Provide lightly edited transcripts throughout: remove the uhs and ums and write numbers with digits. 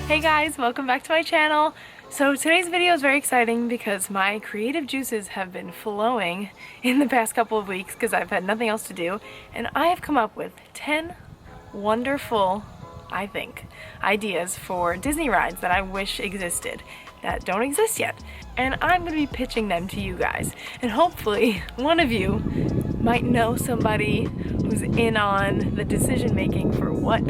Hey guys, welcome back to my channel. So today's video is very exciting because my creative juices have been flowing in the past couple of weeks because I've had nothing else to do, and I have come up with 10 wonderful, I think, ideas for Disney rides that I wish existed that don't exist yet. And I'm going to be pitching them to you guys. And hopefully one of you might know somebody who's in on the decision making for what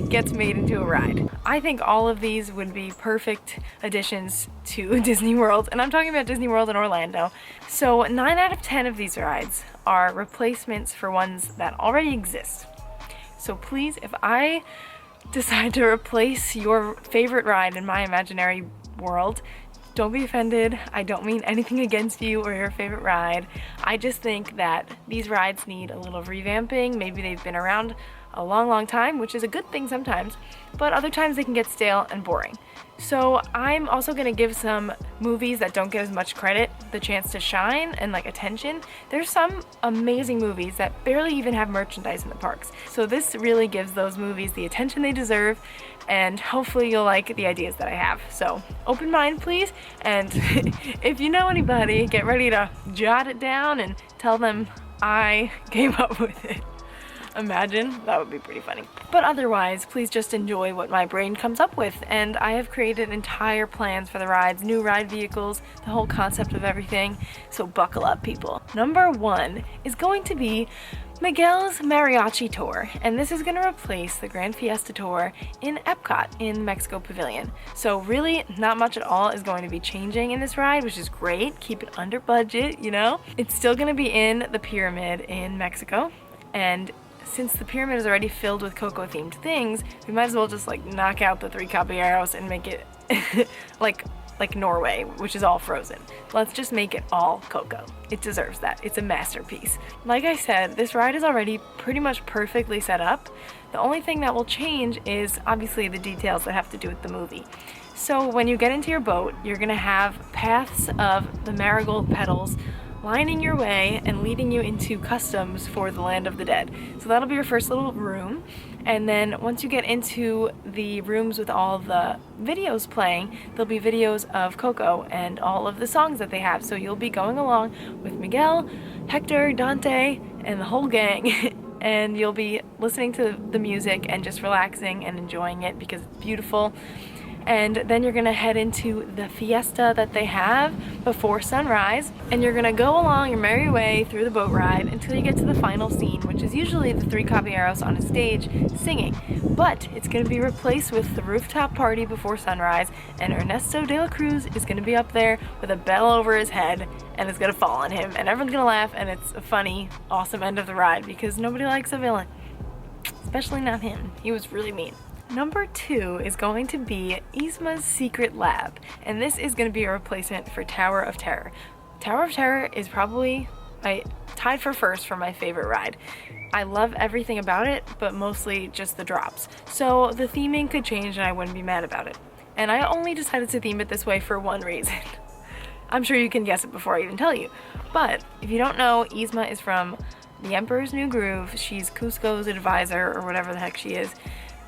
gets made into a ride. I think all of these would be perfect additions to Disney World, and I'm talking about Disney World in Orlando. So 9 out of 10 of these rides are replacements for ones that already exist. So please, if I decide to replace your favorite ride in my imaginary world, don't be offended. I don't mean anything against you or your favorite ride. I just think that these rides need a little revamping. Maybe they've been around a long time, which is a good thing sometimes, but other times they can get stale and boring. So I'm also going to give some movies that don't get as much credit the chance to shine and like attention. There's some amazing movies that barely even have merchandise in the parks. So this really gives those movies the attention they deserve, and hopefully you'll like the ideas that I have. So open mind please, and if you know anybody, get ready to jot it down and tell them I came up with it. Imagine, that would be pretty funny. But otherwise, please just enjoy what my brain comes up with, and I have created entire plans for the rides, new ride vehicles, the whole concept of everything, so buckle up people. Number 1 is going to be Miguel's Mariachi Tour, and this is going to replace the Grand Fiesta Tour in EPCOT in Mexico Pavilion. So really not much at all is going to be changing in this ride, which is great. Keep it under budget, you know? It's still going to be in the pyramid in Mexico, and since the pyramid is already filled with Coco themed things, we might as well just like knock out the 3 caballeros and make it like Norway, which is all frozen. Let's just make it all Coco. It deserves that. It's a masterpiece. Like I said, this ride is already pretty much perfectly set up. The only thing that will change is obviously the details that have to do with the movie. So when you get into your boat, you're gonna have paths of the marigold petals lining your way and leading you into customs for the Land of the Dead. So that'll be your first little room, and then once you get into the rooms with all the videos playing, there'll be videos of Coco and all of the songs that they have. So you'll be going along with Miguel, Hector, Dante, and the whole gang and you'll be listening to the music and just relaxing and enjoying it because it's beautiful. And then you're gonna head into the fiesta that they have before sunrise, and you're gonna go along your merry way through the boat ride until you get to the final scene, which is usually the 3 caballeros on a stage singing. But it's gonna be replaced with the rooftop party before sunrise, and Ernesto de la Cruz is gonna be up there with a bell over his head, and it's gonna fall on him, and everyone's gonna laugh, and it's a funny, awesome end of the ride because nobody likes a villain. Especially not him. He was really mean. Number 2 is going to be Yzma's Secret Lab, and this is going to be a replacement for Tower of Terror. Tower of Terror is probably tied for first for my favorite ride. I love everything about it, but mostly just the drops. So the theming could change and I wouldn't be mad about it. And I only decided to theme it this way for one reason. I'm sure you can guess it before I even tell you. But if you don't know, Yzma is from The Emperor's New Groove. She's Kuzco's advisor, or whatever the heck she is.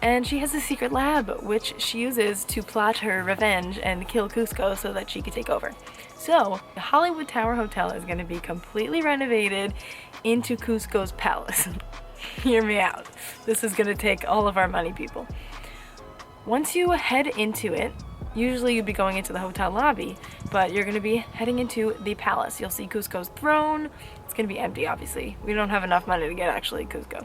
And she has a secret lab, which she uses to plot her revenge and kill Kuzco so that she could take over. So, the Hollywood Tower Hotel is going to be completely renovated into Kuzco's palace. Hear me out. This is going to take all of our money, people. Once you head into it, usually you'd be going into the hotel lobby, but you're going to be heading into the palace. You'll see Kuzco's throne. It's going to be empty, obviously. We don't have enough money to get actually Kuzco.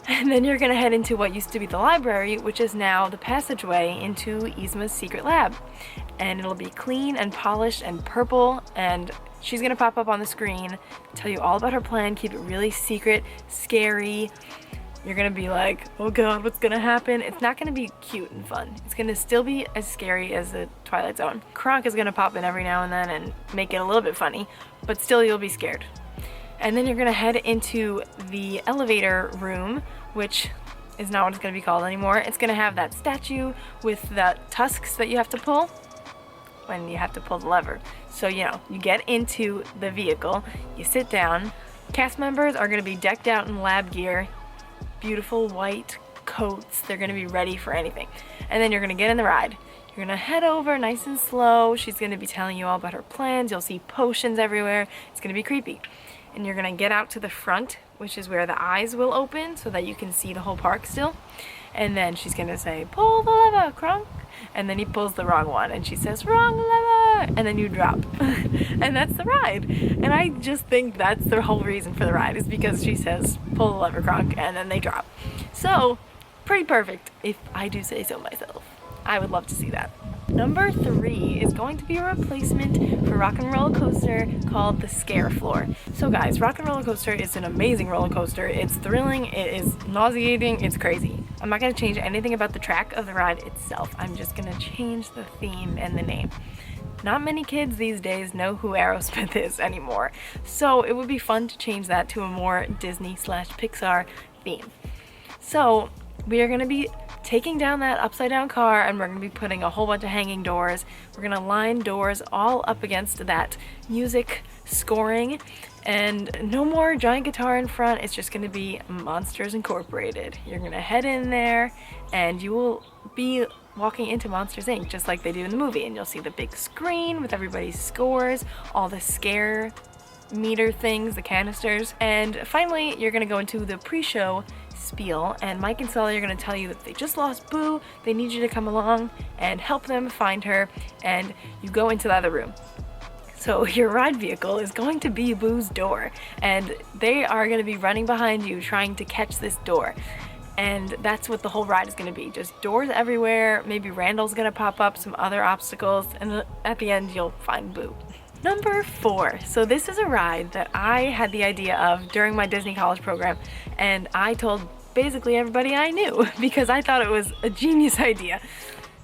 And then you're gonna head into what used to be the library, which is now the passageway into Yzma's secret lab. And it'll be clean and polished and purple, and she's gonna pop up on the screen, tell you all about her plan, keep it really secret, scary. You're gonna be like, oh god, what's gonna happen? It's not gonna be cute and fun. It's gonna still be as scary as the Twilight Zone. Kronk is gonna pop in every now and then and make it a little bit funny, but still you'll be scared. And then you're gonna head into the elevator room, which is not what it's gonna be called anymore. It's gonna have that statue with the tusks that you have to pull when you have to pull the lever. So, you know, you get into the vehicle, you sit down. Cast members are gonna be decked out in lab gear, beautiful white coats. They're gonna be ready for anything. and then you're gonna get in the ride. You're gonna head over nice and slow. She's gonna be telling you all about her plans. You'll see potions everywhere. It's gonna be creepy. And you're gonna get out to the front, which is where the eyes will open so that you can see the whole park still. And then she's gonna say, pull the lever, Kronk. And then he pulls the wrong one and she says, wrong lever. And then you drop. And that's the ride. And I just think that's the whole reason for the ride, is because she says, pull the lever, Kronk, and then they drop. So, pretty perfect, if I do say so myself. I would love to see that. Number 3 is going to be a replacement for Rock and Roller Coaster called the Scare Floor. So guys, Rock and Roller Coaster is an amazing roller coaster. It's thrilling, it is nauseating, it's crazy. I'm not going to change anything about the track of the ride itself. I'm just going to change the theme and the name. Not many kids these days know who Aerosmith is anymore, so it would be fun to change that to a more Disney/Pixar theme. So we are going to be taking down that upside down car, and we're going to be putting a whole bunch of hanging doors. We're going to line doors all up against that music scoring, and no more giant guitar in front. It's just going to be Monsters Incorporated. You're going to head in there and you will be walking into Monsters Inc. just like they do in the movie, and you'll see the big screen with everybody's scores, all the scare meter things, the canisters, and finally you're going to go into the pre-show spiel, and Mike and Sully are going to tell you that they just lost Boo, they need you to come along and help them find her, and you go into the other room. So your ride vehicle is going to be Boo's door, and they are going to be running behind you trying to catch this door. And that's what the whole ride is going to be, just doors everywhere. Maybe Randall's going to pop up, some other obstacles, and at the end you'll find Boo. Number 4. So this is a ride that I had the idea of during my Disney College program, and I told basically everybody I knew because I thought it was a genius idea.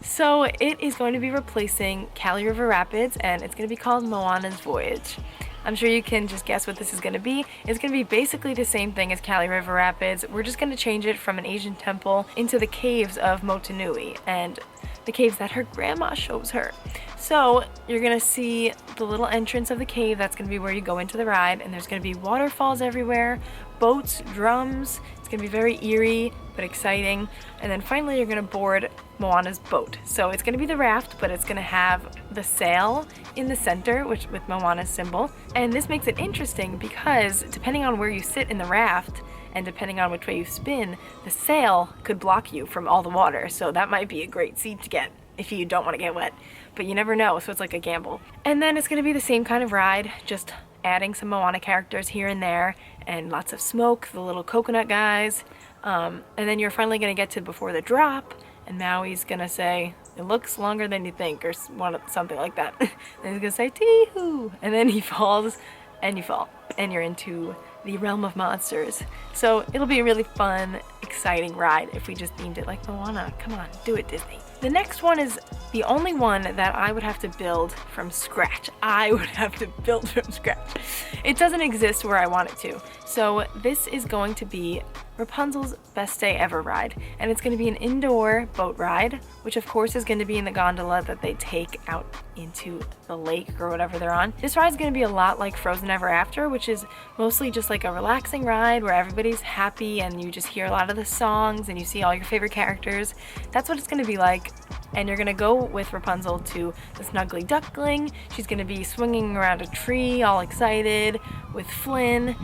So it is going to be replacing Kali River Rapids, and it's going to be called Moana's Voyage. I'm sure you can just guess what this is going to be. It's going to be basically the same thing as Kali River Rapids. We're just going to change it from an Asian temple into the caves of Motunui, and the caves that her grandma shows her. So you're going to see the little entrance of the cave. That's going to be where you go into the ride, and there's going to be waterfalls everywhere, boats, drums. It's going to be very eerie but exciting. And then finally you're going to board Moana's boat. So it's going to be the raft, but it's going to have the sail in the center, which with Moana's symbol. And this makes it interesting because depending on where you sit in the raft and depending on which way you spin, the sail could block you from all the water. So that might be a great seat to get if you don't want to get wet, but you never know, so it's like a gamble. And then it's going to be the same kind of ride, just adding some Moana characters here and there, and lots of smoke, the little coconut guys, and then you're finally going to get to before the drop, and Maui's going to say, it looks longer than you think, or something like that. And he's going to say, tee-hoo, and then he falls, and you fall, and you're into the realm of monsters. So it'll be a really fun, exciting ride if we just themed it like Moana. Come on, do it, Disney. The next one is the only one that I would have to build from scratch. I would have to build from scratch. It doesn't exist where I want it to. So this is going to be Rapunzel's Best Day Ever ride, and it's going to be an indoor boat ride, which of course is going to be in the gondola that they take out into the lake or whatever they're on. This ride is going to be a lot like Frozen Ever After, which is mostly just like a relaxing ride where everybody's happy and you just hear a lot of the songs and you see all your favorite characters. That's what it's going to be like. And you're going to go with Rapunzel to the Snuggly Duckling. She's going to be swinging around a tree all excited with Flynn.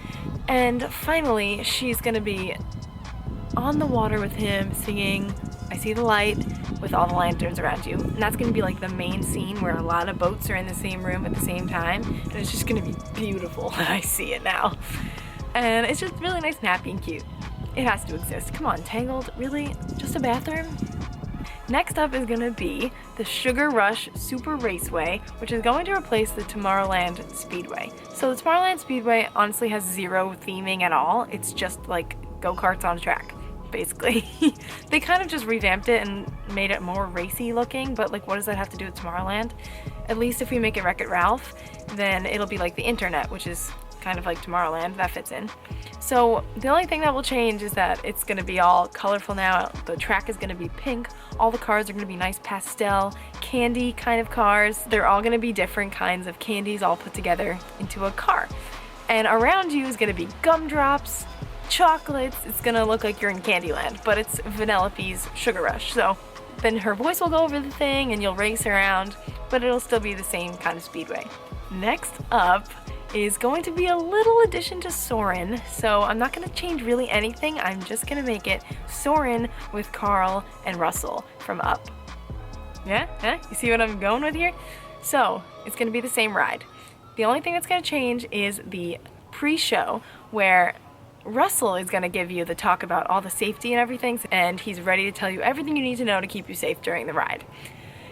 And finally, she's going to be on the water with him singing I See the Light with all the lanterns around you. And that's going to be like the main scene where a lot of boats are in the same room at the same time. And it's just going to be beautiful. I see it now. And it's just really nice and happy and cute. It has to exist. Come on, Tangled. Really? Just a bathroom? Next up is going to be the Sugar Rush Super Raceway, which is going to replace the Tomorrowland Speedway. So the Tomorrowland Speedway honestly has zero theming at all. It's just like go-karts on a track, basically. They kind of just revamped it and made it more racy looking, but like what does that have to do with Tomorrowland? At least if we make it Wreck-It Ralph, then it'll be like the internet, which is kind of like Tomorrowland. That fits in. So the only thing that will change is that it's going to be all colorful now. The track is going to be pink. All the cars are going to be nice pastel, candy kind of cars. They're all going to be different kinds of candies all put together into a car. And around you is going to be gumdrops, chocolates. It's going to look like you're in Candyland, but it's Vanellope's Sugar Rush. So then her voice will go over the thing and you'll race around, but it'll still be the same kind of speedway. Next up is going to be a little addition to SOARIN, so I'm not going to change really anything. I'm just going to make it SOARIN with Carl and Russell from Up. Yeah? You see what I'm going with here? So, it's going to be the same ride. The only thing that's going to change is the pre-show, where Russell is going to give you the talk about all the safety and everything, and he's ready to tell you everything you need to know to keep you safe during the ride.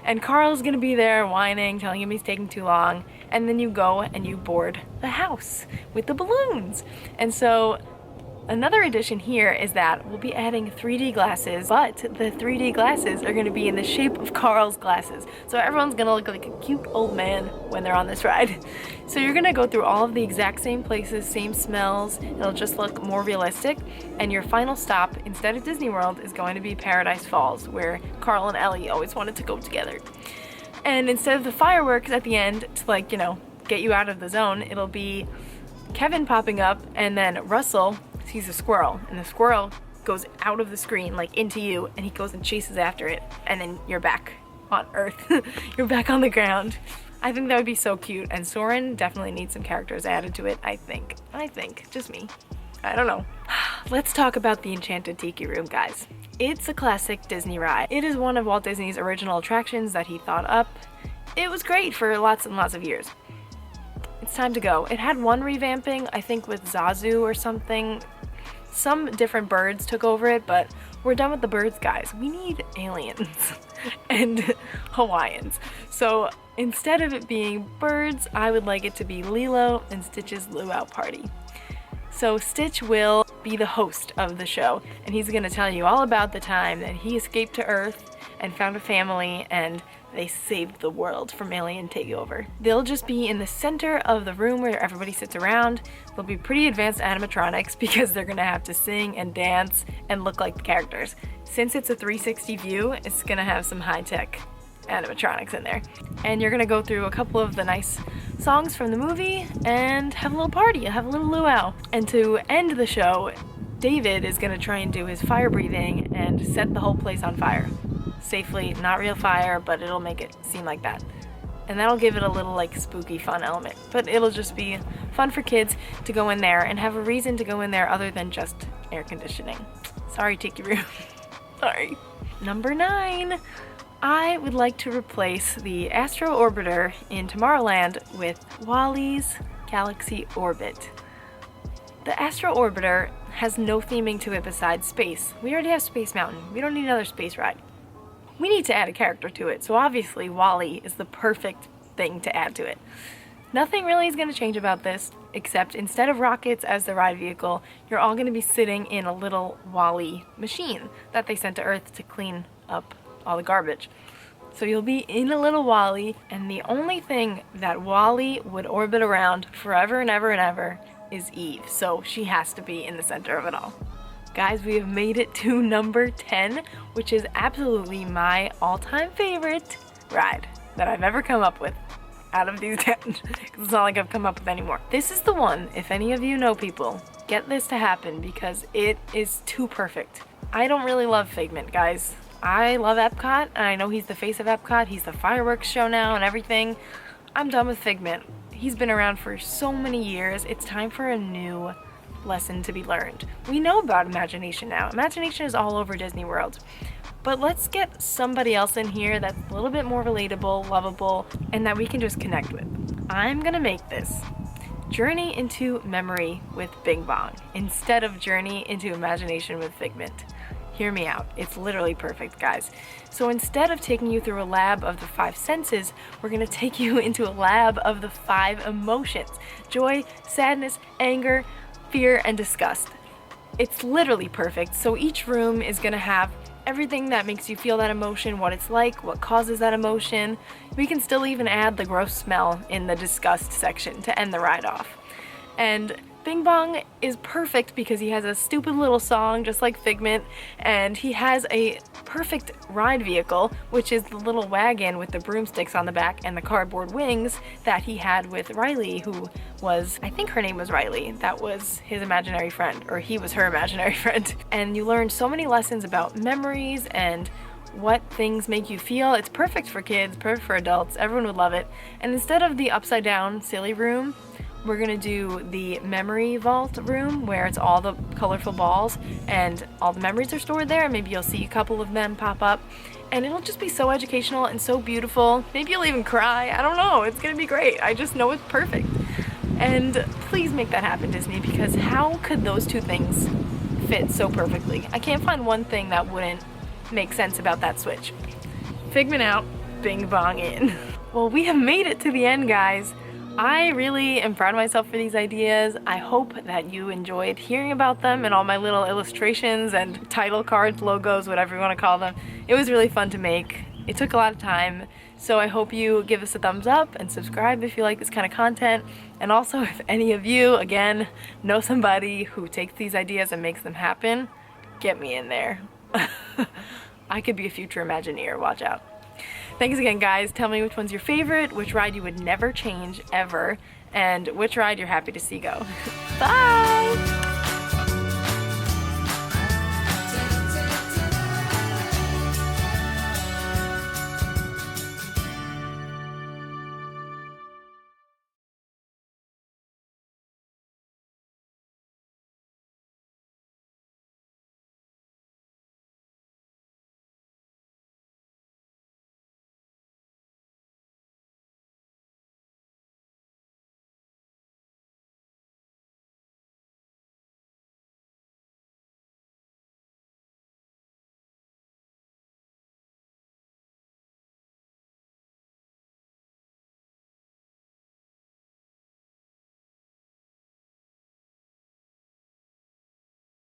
And Carl's going to be there whining, telling him he's taking too long, and then you go and you board the house with the balloons. And so another addition here is that we'll be adding 3D glasses, but the 3D glasses are going to be in the shape of Carl's glasses. So everyone's going to look like a cute old man when they're on this ride. So you're going to go through all of the exact same places, same smells. It'll just look more realistic. And your final stop, instead of Disney World, is going to be Paradise Falls, where Carl and Ellie always wanted to go together. And instead of the fireworks at the end to, like, you know, get you out of the zone, it'll be Kevin popping up and then Russell sees a squirrel, and the squirrel goes out of the screen, like into you, and he goes and chases after it, and then you're back on Earth. You're back on the ground. I think that would be so cute, and SOARIN definitely needs some characters added to it, I think. Just me. I don't know. Let's talk about the Enchanted Tiki Room, guys. It's a classic Disney ride. It is one of Walt Disney's original attractions that he thought up. It was great for lots and lots of years. It's time to go. It had one revamping, I think with Zazu or something. Some different birds took over it, but we're done with the birds, guys. We need aliens and Hawaiians. So instead of it being birds, I would like it to be Lilo and Stitch's Luau Party. So Stitch will be the host of the show, and he's going to tell you all about the time that he escaped to Earth and found a family, and they saved the world from alien takeover. They'll just be in the center of the room where everybody sits around. They'll be pretty advanced animatronics because they're gonna have to sing and dance and look like the characters. Since it's a 360 view, it's gonna have some high-tech animatronics in there. And you're gonna go through a couple of the nice songs from the movie and have a little party, have a little luau. And to end the show, David is gonna try and do his fire breathing and set the whole place on fire. Safely, not real fire, but it'll make it seem like that. And that'll give it a little like spooky fun element. But it'll just be fun for kids to go in there and have a reason to go in there other than just air conditioning. Sorry, Tiki Room. Sorry. Number 9. I would like to replace the Astro Orbiter in Tomorrowland with WALL-E's Galaxy Orbit. The Astro Orbiter has no theming to it besides space. We already have Space Mountain. We don't need another space ride. We need to add a character to it, so obviously WALL-E is the perfect thing to add to it. Nothing really is going to change about this, except instead of rockets as the ride vehicle, you're all going to be sitting in a little WALL-E machine that they sent to Earth to clean up all the garbage. So you'll be in a little WALL-E, and the only thing that WALL-E would orbit around forever and ever and ever is Eve, so she has to be in the center of it all. Guys, we have made it to number 10, which is absolutely my all-time favorite ride that I've ever come up with out of these 10, because it's not like I've come up with any more. This is the one, if any of you know people, get this to happen because it is too perfect. I don't really love Figment, guys. I love EPCOT, and I know he's the face of EPCOT. He's the fireworks show now and everything. I'm done with Figment. He's been around for so many years. It's time for a new lesson to be learned. We know about Imagination now. Imagination is all over Disney World. But let's get somebody else in here that's a little bit more relatable, lovable, and that we can just connect with. I'm gonna make this Journey into Memory with BONG instead of Journey into Imagination with Figment. Hear me out. It's literally perfect, guys. So instead of taking you through a lab of the 5 senses, we're gonna take you into a lab of the 5 emotions: joy, sadness, anger, fear, and disgust. It's literally perfect. So each room is gonna have everything that makes you feel that emotion, what it's like, what causes that emotion. We can still even add the gross smell in the disgust section to end the ride off. And BONG is perfect because he has a stupid little song just like Figment, and he has a perfect ride vehicle, which is the little wagon with the broomsticks on the back and the cardboard wings that he had with Riley, who was, I think her name was Riley, that was his imaginary friend, or he was her imaginary friend. And you learn so many lessons about memories and what things make you feel. It's perfect for kids, perfect for adults, everyone would love it. And instead of the upside down silly room, we're gonna do the memory vault room where it's all the colorful balls and all the memories are stored there. Maybe you'll see a couple of them pop up and it'll just be so educational and so beautiful. Maybe you'll even cry, I don't know, it's gonna be great. I just know it's perfect. And please make that happen, Disney, because how could those two things fit so perfectly? I can't find one thing that wouldn't make sense about that switch. Figment out, bing bong in. Well, we have made it to the end, guys. I really am proud of myself for these ideas. I hope that you enjoyed hearing about them and all my little illustrations and title cards, logos, whatever you want to call them. It was really fun to make. It took a lot of time, so I hope you give us a thumbs up and subscribe if you like this kind of content. And also, if any of you, again, know somebody who takes these ideas and makes them happen, get me in there. I could be a future Imagineer, watch out. Thanks again, guys. Tell me which one's your favorite, which ride you would never change, ever, and which ride you're happy to see go. Bye!